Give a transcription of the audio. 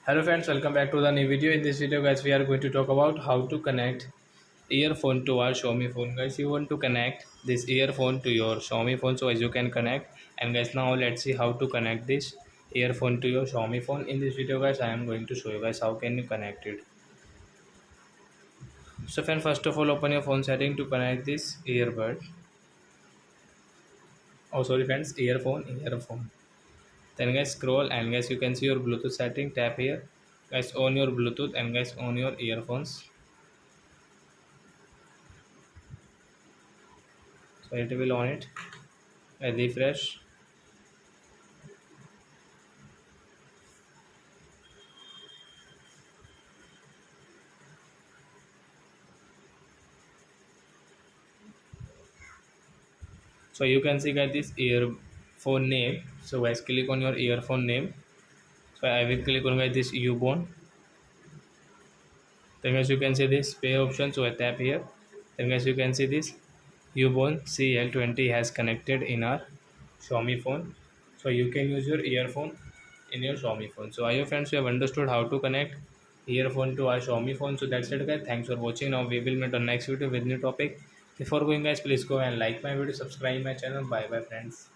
Hello friends, welcome back to the new video. In this video guys, we are going to talk about how to connect earphone to our Xiaomi phone. Guys, you want to connect this earphone to your Xiaomi phone, so as you can connect. And guys, now let's see how to connect this earphone to your Xiaomi phone. In this video guys, I am going to show you guys how can you connect it. So friend, first of all, open your phone setting to connect this earbud. Oh sorry friends, earphone. Then guys, scroll and guys, you can see your Bluetooth setting. Tap here, guys, on your Bluetooth and guys, on your earphones. So it will on it. I refresh. So you can see guys this earphone name. So guys, click on your earphone name. So I will click on guys this U-bone. Then guys, you can see this pair option. So I tap here. Then guys, you can see this U-bone CL20 has connected in our Xiaomi phone. So you can use your earphone in your Xiaomi phone. So I hope friends you have understood how to connect earphone to our Xiaomi phone. So that's it guys. Thanks for watching. Now we will meet on next video with new topic. Before going guys, please go and like my video, subscribe my channel. Bye bye friends.